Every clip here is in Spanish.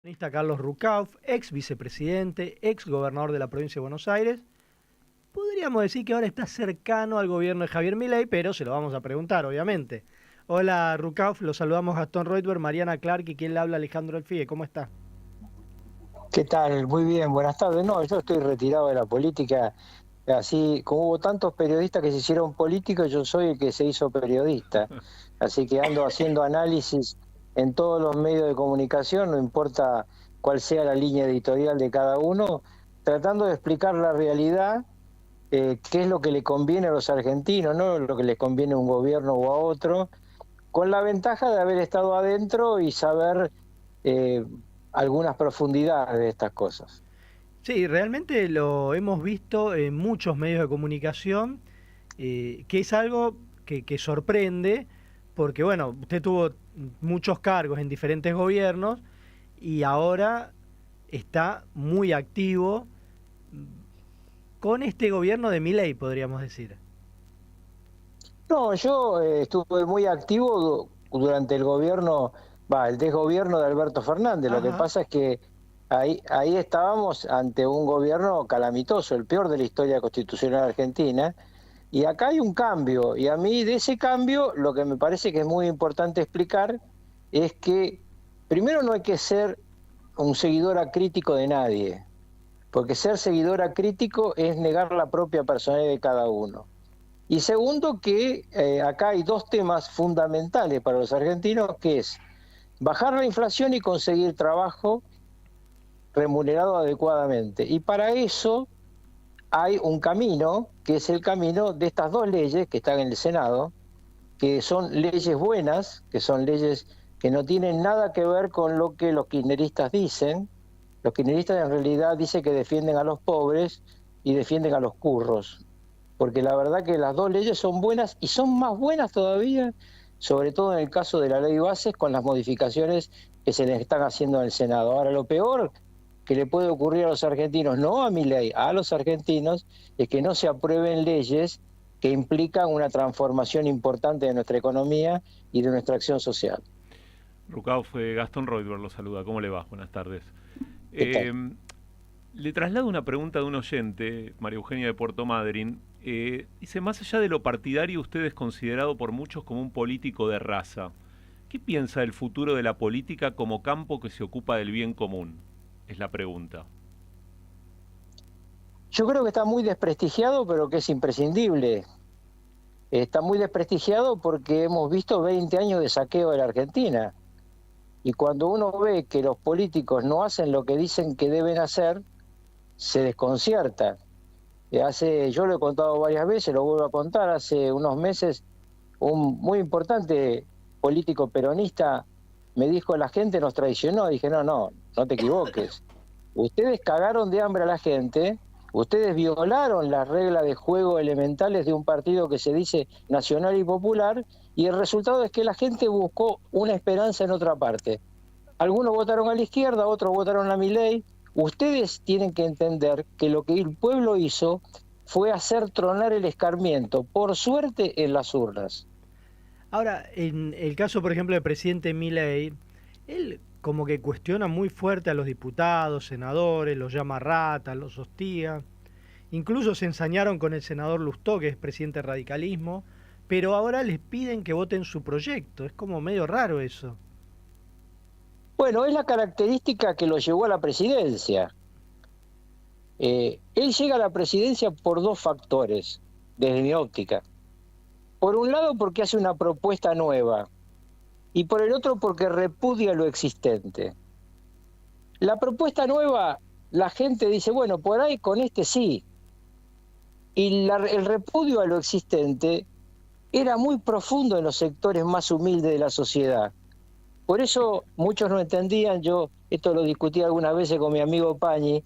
Economista Carlos Rucauf, ex vicepresidente, ex gobernador de la provincia de Buenos Aires. Podríamos decir que ahora está cercano al gobierno de Javier Milei, pero se lo vamos a preguntar, obviamente. Hola Rucauf, los saludamos Gastón Reutberg, Mariana Clark y quien le habla Alejandro Alfie. ¿Cómo está? ¿Qué tal? Muy bien, buenas tardes. No, yo estoy retirado de la política. Así como hubo tantos periodistas que se hicieron políticos, yo soy el que se hizo periodista. Así que ando haciendo análisis en todos los medios de comunicación, no importa cuál sea la línea editorial de cada uno, tratando de explicar la realidad, qué es lo que le conviene a los argentinos, no lo que les conviene a un gobierno o a otro, con la ventaja de haber estado adentro y saber eh, algunas profundidades de estas cosas. Sí, realmente lo hemos visto en muchos medios de comunicación, que es algo que sorprende, porque bueno, usted tuvo muchos cargos en diferentes gobiernos y ahora está muy activo con este gobierno de Milei, podríamos decir. No, yo estuve muy activo durante el gobierno, el desgobierno de Alberto Fernández. Lo que Ajá. pasa es que ahí estábamos ante un gobierno calamitoso, el peor de la historia constitucional argentina, y acá hay un cambio, y a mí de ese cambio lo que me parece que es muy importante explicar es que primero no hay que ser un seguidor acrítico de nadie, porque ser seguidor acrítico es negar la propia personalidad de cada uno. Y segundo, que acá hay dos temas fundamentales para los argentinos, que es bajar la inflación y conseguir trabajo remunerado adecuadamente. Y para eso hay un camino, que es el camino de estas dos leyes que están en el Senado, que son leyes buenas, que son leyes que no tienen nada que ver con lo que los kirchneristas dicen. Los kirchneristas en realidad dicen que defienden a los pobres y defienden a los curros, porque la verdad que las dos leyes son buenas y son más buenas todavía, sobre todo en el caso de la ley Bases, con las modificaciones que se le están haciendo en el Senado. Ahora, lo peor que le puede ocurrir a los argentinos, no a Milei, a los argentinos, es que no se aprueben leyes que implican una transformación importante de nuestra economía y de nuestra acción social. Rucauf, Gastón Reutberg lo saluda. ¿Cómo le va? Buenas tardes. ¿Qué tal? Eh, Le traslado una pregunta de un oyente, María Eugenia de Puerto Madryn. Dice, más allá de lo partidario, usted es considerado por muchos como un político de raza. ¿Qué piensa del futuro de la política como campo que se ocupa del bien común? Es la pregunta. Yo creo que está muy desprestigiado, pero que es imprescindible. Está muy desprestigiado porque hemos visto 20 años de saqueo de la Argentina. Y cuando uno ve que los políticos no hacen lo que dicen que deben hacer, se desconcierta. Yo lo he contado varias veces, lo vuelvo a contar, hace unos meses un muy importante político peronista me dijo: la gente nos traicionó. Dije: no te equivoques. Ustedes cagaron de hambre a la gente, ustedes violaron las reglas de juego elementales de un partido que se dice nacional y popular, y el resultado es que la gente buscó una esperanza en otra parte. Algunos votaron a la izquierda, otros votaron a Milei. Ustedes tienen que entender que lo que el pueblo hizo fue hacer tronar el escarmiento, por suerte, en las urnas. Ahora, en el caso, por ejemplo, del presidente Milei, él como que cuestiona muy fuerte a los diputados, senadores, los llama ratas, los hostiga. Incluso se ensañaron con el senador Lustó, que es presidente del radicalismo, pero ahora les piden que voten su proyecto. Es como medio raro eso. Bueno, es la característica que lo llevó a la presidencia. Él llega a la presidencia por dos factores, desde mi óptica. Por un lado, porque hace una propuesta nueva, y por el otro, porque repudia lo existente. La propuesta nueva, la gente dice: bueno, por ahí con este sí. Y el repudio a lo existente era muy profundo en los sectores más humildes de la sociedad. Por eso muchos no entendían, yo esto lo discutí algunas veces con mi amigo Pañi,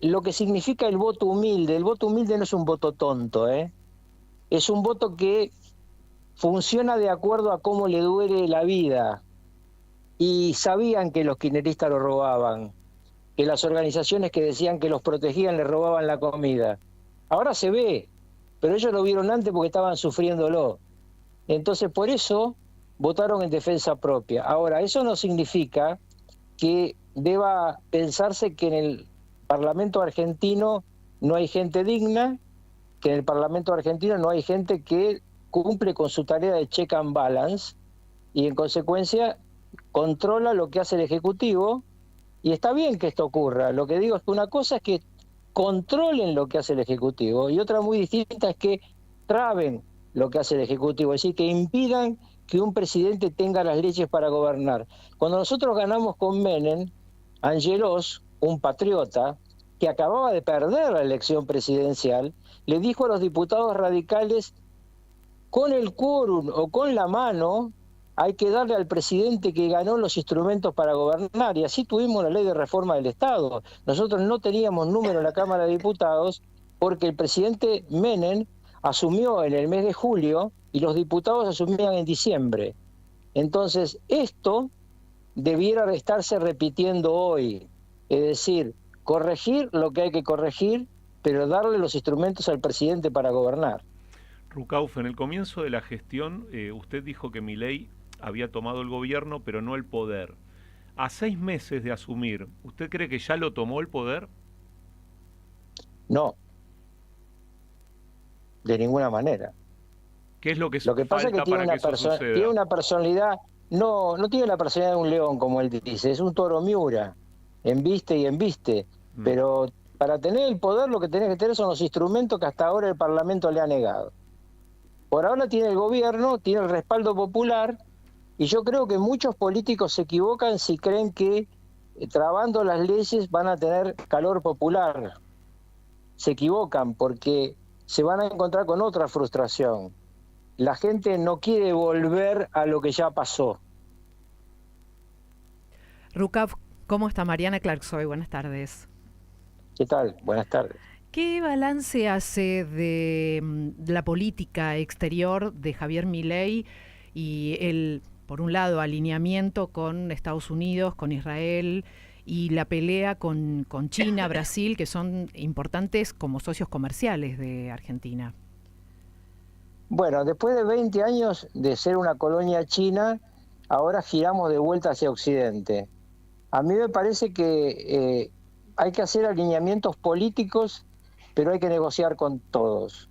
lo que significa el voto humilde. El voto humilde no es un voto tonto, es un voto que funciona de acuerdo a cómo le duele la vida. Y sabían que los kirchneristas lo robaban, que las organizaciones que decían que los protegían le robaban la comida. Ahora se ve, pero ellos lo vieron antes porque estaban sufriéndolo. Entonces, por eso votaron en defensa propia. Ahora, eso no significa que deba pensarse que en el Parlamento argentino no hay gente digna, que en el Parlamento argentino no hay gente que cumple con su tarea de check and balance y en consecuencia controla lo que hace el Ejecutivo, y está bien que esto ocurra. Lo que digo es que una cosa es que controlen lo que hace el Ejecutivo y otra muy distinta es que traben lo que hace el Ejecutivo, es decir, que impidan que un presidente tenga las leyes para gobernar. Cuando nosotros ganamos con Menem, Angelos, un patriota que acababa de perder la elección presidencial, le dijo a los diputados radicales: con el quórum o con la mano hay que darle al presidente que ganó los instrumentos para gobernar, y así tuvimos la ley de reforma del Estado. Nosotros no teníamos número en la Cámara de Diputados porque el presidente Menem asumió en el mes de julio y los diputados asumían en diciembre. Entonces, esto debiera estarse repitiendo hoy, es decir, corregir lo que hay que corregir, pero darle los instrumentos al presidente para gobernar. Rucauf, en el comienzo de la gestión, usted dijo que Milei había tomado el gobierno, pero no el poder. A 6 meses de asumir, ¿usted cree que ya lo tomó el poder? No, de ninguna manera. ¿Qué es lo que pasa es que tiene tiene una personalidad, no tiene la personalidad de un león, como él dice, es un toro Miura, embiste y embiste, pero para tener el poder lo que tenés que tener son los instrumentos que hasta ahora el Parlamento le ha negado. Por ahora tiene el gobierno, tiene el respaldo popular, y yo creo que muchos políticos se equivocan si creen que trabando las leyes van a tener calor popular. Se equivocan porque se van a encontrar con otra frustración. La gente no quiere volver a lo que ya pasó. Rucauf, ¿cómo está? Mariana Clarksoy, buenas tardes. ¿Qué tal? Buenas tardes. ¿Qué balance hace de la política exterior de Javier Milei y el, por un lado, alineamiento con Estados Unidos, con Israel y la pelea con China, Brasil, que son importantes como socios comerciales de Argentina? Bueno, después de 20 años de ser una colonia china, ahora giramos de vuelta hacia Occidente. A mí me parece que hay que hacer alineamientos políticos, pero hay que negociar con todos.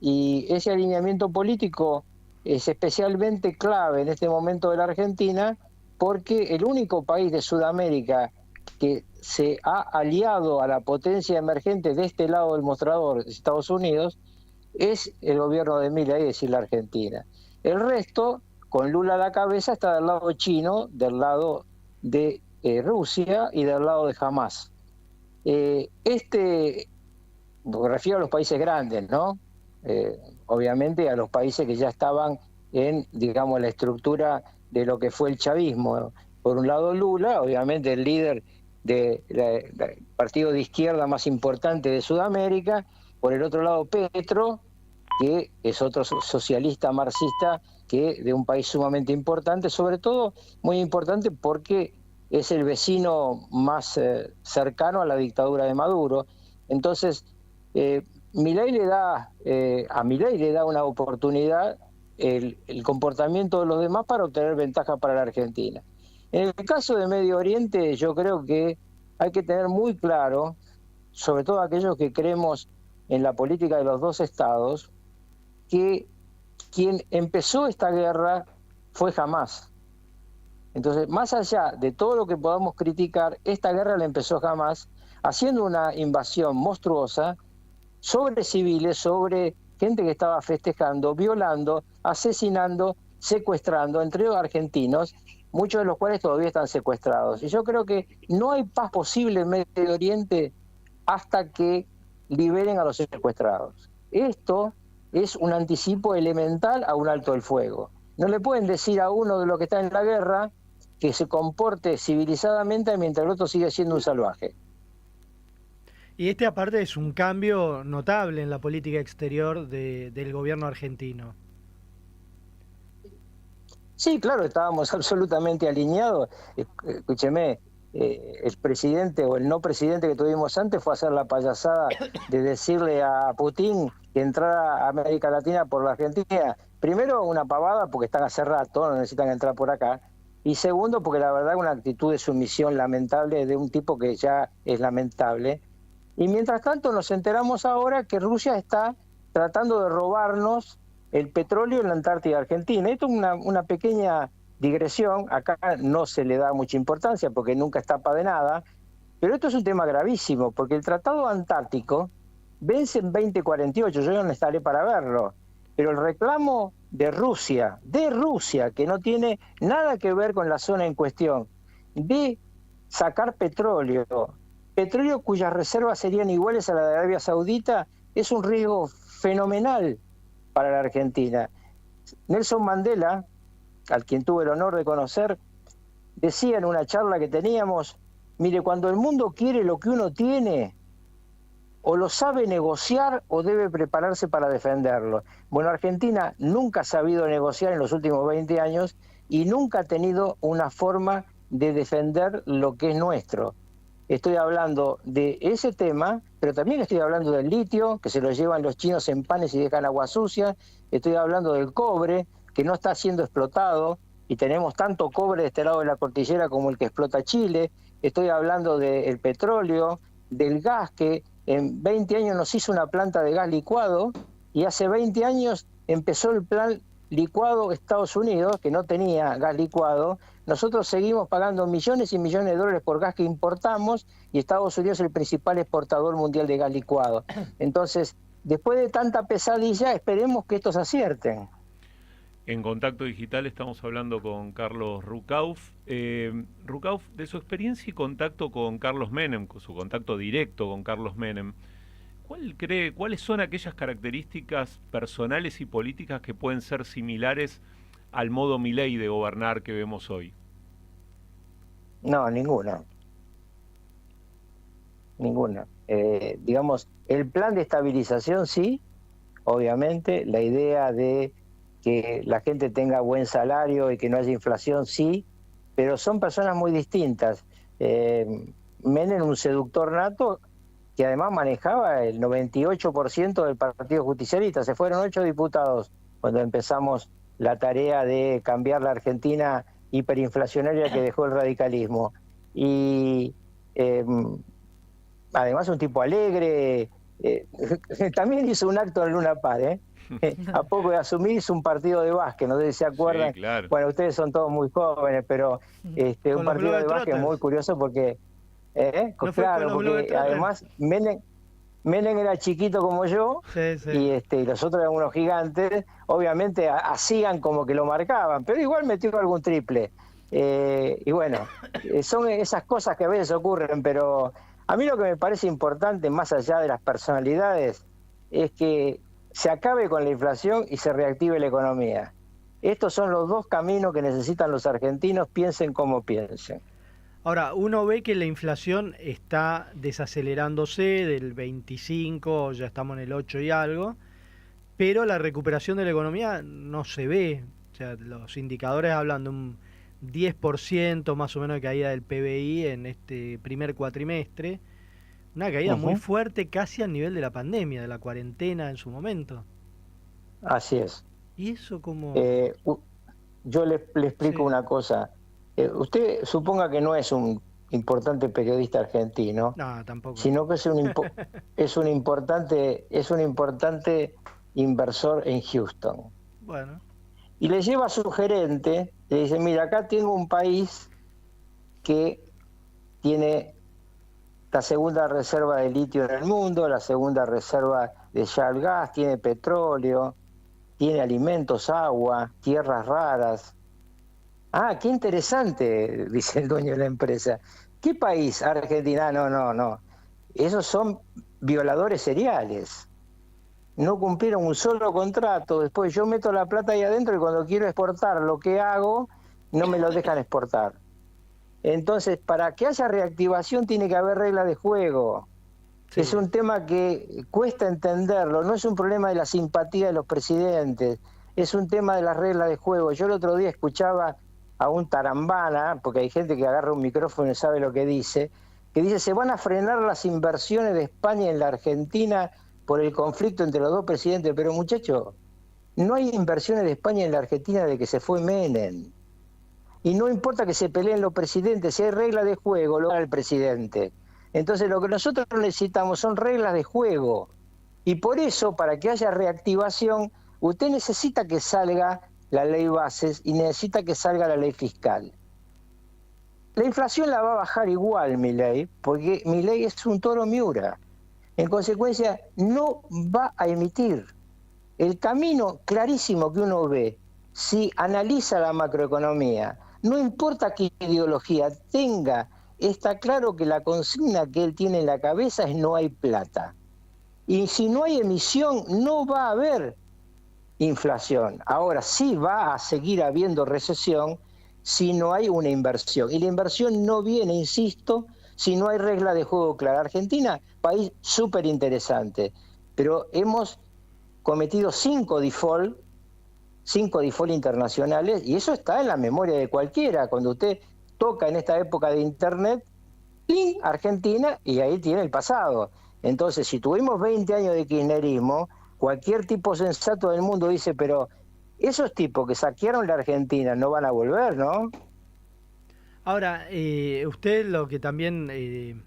Y ese alineamiento político es especialmente clave en este momento de la Argentina, porque el único país de Sudamérica que se ha aliado a la potencia emergente de este lado del mostrador, Estados Unidos, es el gobierno de Milei, es decir, la Argentina. El resto, con Lula a la cabeza, está del lado chino, del lado de Rusia y del lado de Hamás. Me refiero a los países grandes, ¿no? Obviamente a los países que ya estaban en, digamos, la estructura de lo que fue el chavismo. Por un lado Lula, obviamente el líder del partido de izquierda más importante de Sudamérica. Por el otro lado Petro, que es otro socialista marxista que de un país sumamente importante, sobre todo muy importante porque es el vecino más cercano a la dictadura de Maduro. Entonces, a Milei le da una oportunidad el comportamiento de los demás para obtener ventaja para la Argentina. En el caso de Medio Oriente, yo creo que hay que tener muy claro, sobre todo aquellos que creemos en la política de los dos estados, que quien empezó esta guerra fue Hamás. Entonces, más allá de todo lo que podamos criticar, esta guerra la empezó Hamás haciendo una invasión monstruosa sobre civiles, sobre gente que estaba festejando, violando, asesinando, secuestrando, entre los argentinos, muchos de los cuales todavía están secuestrados. Y yo creo que no hay paz posible en Medio Oriente hasta que liberen a los secuestrados. Esto es un anticipo elemental a un alto el fuego. No le pueden decir a uno de los que está en la guerra que se comporte civilizadamente mientras el otro sigue siendo un salvaje. Y este aparte es un cambio notable en la política exterior del gobierno argentino. Sí, claro, estábamos absolutamente alineados. Escúcheme, el presidente o el no presidente que tuvimos antes fue a hacer la payasada de decirle a Putin que entrara a América Latina por la Argentina. Primero una pavada porque están hace rato, no necesitan entrar por acá. y segundo, porque la verdad una actitud de sumisión lamentable de un tipo que ya es lamentable. Y mientras tanto nos enteramos ahora que Rusia está tratando de robarnos el petróleo en la Antártida Argentina. Esto es una pequeña digresión, acá no se le da mucha importancia porque nunca escapa de nada, pero esto es un tema gravísimo, porque el Tratado Antártico vence en 2048, yo no estaré para verlo, pero el reclamo de Rusia, que no tiene nada que ver con la zona en cuestión, de sacar petróleo cuyas reservas serían iguales a la de Arabia Saudita, es un riesgo fenomenal para la Argentina. Nelson Mandela, al quien tuve el honor de conocer, decía en una charla que teníamos, mire, cuando el mundo quiere lo que uno tiene, o lo sabe negociar o debe prepararse para defenderlo. Bueno, Argentina nunca ha sabido negociar en los últimos 20 años y nunca ha tenido una forma de defender lo que es nuestro. Estoy hablando de ese tema, pero también estoy hablando del litio, que se lo llevan los chinos en panes y dejan agua sucia. Estoy hablando del cobre, que no está siendo explotado, y tenemos tanto cobre de este lado de la cordillera como el que explota Chile. Estoy hablando del petróleo, del gas, que en 20 años nos hizo una planta de gas licuado, y hace 20 años empezó el plan licuado Estados Unidos, que no tenía gas licuado. Nosotros seguimos pagando millones y millones de dólares por gas que importamos, y Estados Unidos es el principal exportador mundial de gas licuado. Entonces, después de tanta pesadilla, esperemos que estos acierten. En Contacto Digital estamos hablando con Carlos Rucauf. Rucauf, de su experiencia y contacto con Carlos Menem, con su contacto directo con Carlos Menem, ¿cuáles son aquellas características personales y políticas que pueden ser similares al modo Milei de gobernar que vemos hoy? No, ninguna. Ninguna. Digamos, el plan de estabilización sí, obviamente, la idea de que la gente tenga buen salario y que no haya inflación, sí, pero son personas muy distintas. Menem, un seductor nato, que además manejaba el 98% del Partido Justicialista. Se fueron 8 diputados cuando empezamos la tarea de cambiar la Argentina hiperinflacionaria que dejó el radicalismo. Y además un tipo alegre, también hizo un acto en Luna Park, a poco de asumir hizo un partido de básquet, no sé si se acuerdan. Sí, claro. Bueno, ustedes son todos muy jóvenes, pero un partido de básquet muy curioso porque, ¿No claro, porque además Menem era chiquito como yo, sí. Y los otros eran unos gigantes, obviamente hacían como que lo marcaban, pero igual metió algún triple. Y bueno, son esas cosas que a veces ocurren, pero a mí lo que me parece importante, más allá de las personalidades, es que se acabe con la inflación y se reactive la economía. Estos son los dos caminos que necesitan los argentinos, piensen como piensen. Ahora, uno ve que la inflación está desacelerándose del 25, ya estamos en el 8 y algo, pero la recuperación de la economía no se ve. O sea, los indicadores hablan de un 10% más o menos de caída del PBI en este primer cuatrimestre. Una caída muy fuerte, casi al nivel de la pandemia, de la cuarentena en su momento. Así es. ¿Y eso cómo...? Yo le explico una cosa. Usted suponga que no es un importante periodista argentino, no, tampoco, sino que es un importante inversor en Houston. Bueno. Y le lleva a su gerente, le dice, mira, acá tengo un país que tiene la segunda reserva de litio en el mundo, la segunda reserva de shale gas, tiene petróleo, tiene alimentos, agua, tierras raras. Ah, qué interesante, dice el dueño de la empresa. ¿Qué país? Argentina. No. Esos son violadores seriales. No cumplieron un solo contrato. Después yo meto la plata ahí adentro y cuando quiero exportar lo que hago, no me lo dejan exportar. Entonces, para que haya reactivación tiene que haber reglas de juego. Sí. Es un tema que cuesta entenderlo. No es un problema de la simpatía de los presidentes. Es un tema de las reglas de juego. Yo el otro día escuchaba a un tarambana, porque hay gente que agarra un micrófono y sabe lo que dice, se van a frenar las inversiones de España en la Argentina por el conflicto entre los dos presidentes. Pero muchachos, no hay inversiones de España en la Argentina desde que se fue Menem. y no importa que se peleen los presidentes, si hay reglas de juego, lo gana el presidente. Entonces lo que nosotros necesitamos son reglas de juego, y por eso, para que haya reactivación, usted necesita que salga la ley bases y necesita que salga la ley fiscal. La inflación la va a bajar igual Milei, porque Milei es un toro Miura. En consecuencia, no va a emitir. El camino clarísimo que uno ve, si analiza la macroeconomía, no importa qué ideología tenga, está claro que la consigna que él tiene en la cabeza es no hay plata. Y si no hay emisión, no va a haber inflación. Ahora sí va a seguir habiendo recesión si no hay una inversión. Y la inversión no viene, insisto, si no hay regla de juego clara. Argentina, país súper interesante, pero hemos cometido 5 default internacionales, y eso está en la memoria de cualquiera. Cuando usted toca en esta época de Internet, ¡pling!, Argentina, y ahí tiene el pasado. Entonces, si tuvimos 20 años de kirchnerismo, cualquier tipo sensato del mundo dice, pero esos tipos que saquearon la Argentina no van a volver, ¿no? Ahora, usted lo que también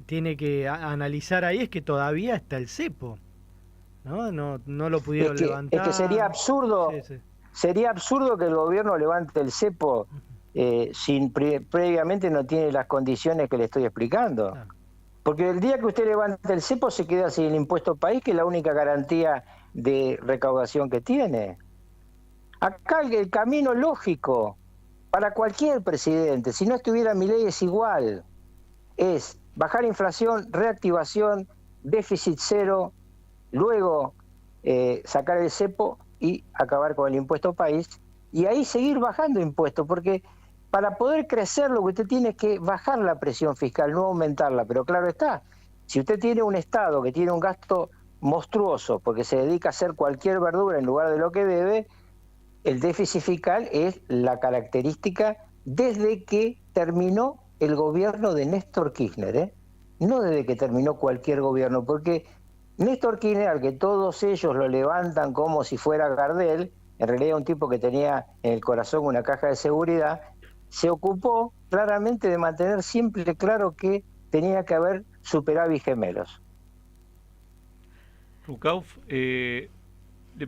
tiene que analizar ahí es que todavía está el cepo, ¿no? No lo pudieron levantar. Es que sería absurdo, sería absurdo que el gobierno levante el cepo sin previamente no tiene las condiciones que le estoy explicando. Claro. Porque el día que usted levante el cepo se queda sin el impuesto país, que es la única garantía de recaudación que tiene. Acá el camino lógico para cualquier presidente, si no estuviera Milei, es igual. Es bajar inflación, reactivación, déficit cero, luego sacar el cepo y acabar con el impuesto país, y ahí seguir bajando impuestos, porque para poder crecer lo que usted tiene es que bajar la presión fiscal, no aumentarla. Pero claro está, si usted tiene un Estado que tiene un gasto monstruoso porque se dedica a hacer cualquier verdura en lugar de lo que debe, el déficit fiscal es la característica desde que terminó el gobierno de Néstor Kirchner, no desde que terminó cualquier gobierno, porque Néstor Kirchner, al que todos ellos lo levantan como si fuera Gardel, en realidad un tipo que tenía en el corazón una caja de seguridad, se ocupó claramente de mantener siempre claro que tenía que haber superávit gemelos. Rucauf, le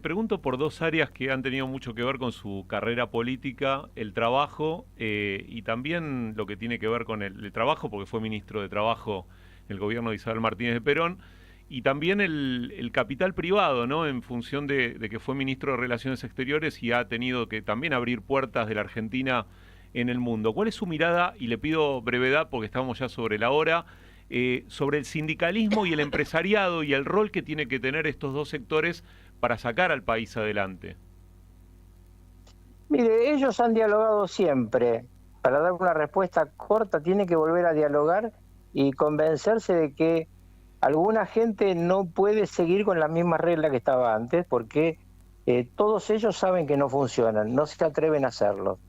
pregunto por 2 áreas que han tenido mucho que ver con su carrera política, el trabajo y también lo que tiene que ver con el trabajo, porque fue ministro de Trabajo en el gobierno de Isabel Martínez de Perón, y también el capital privado, ¿no? En función de que fue ministro de Relaciones Exteriores y ha tenido que también abrir puertas de la Argentina en el mundo. ¿Cuál es su mirada? Y le pido brevedad porque estamos ya sobre la hora, sobre el sindicalismo y el empresariado y el rol que tiene que tener estos dos sectores para sacar al país adelante. Mire, ellos han dialogado siempre. Para dar una respuesta corta, tiene que volver a dialogar y convencerse de que alguna gente no puede seguir con la misma regla que estaba antes, porque todos ellos saben que no funcionan, no se atreven a hacerlo.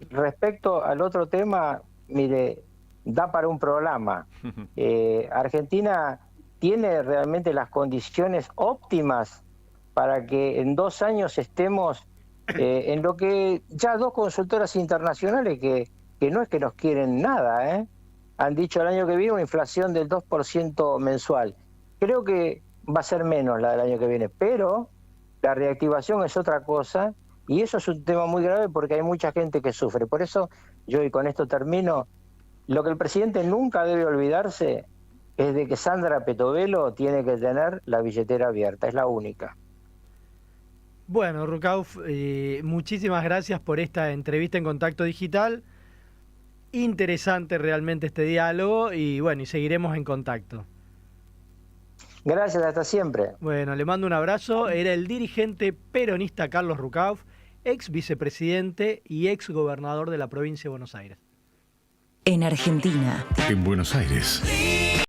Respecto al otro tema, mire, da para un programa. Argentina tiene realmente las condiciones óptimas para que en 2 años estemos en lo que ya 2 consultoras internacionales que no es que nos quieren nada, han dicho el año que viene una inflación del 2% mensual. Creo que va a ser menos la del año que viene, pero la reactivación es otra cosa. Y eso es un tema muy grave porque hay mucha gente que sufre. Por eso yo, y con esto termino, lo que el presidente nunca debe olvidarse es de que Sandra Petovelo tiene que tener la billetera abierta, es la única. Bueno, Rucauf, muchísimas gracias por esta entrevista en Contacto Digital. Interesante realmente este diálogo y bueno, y seguiremos en contacto. Gracias, hasta siempre. Bueno, le mando un abrazo. Era el dirigente peronista Carlos Rucauf, ex vicepresidente y ex gobernador de la provincia de Buenos Aires. En Argentina. En Buenos Aires.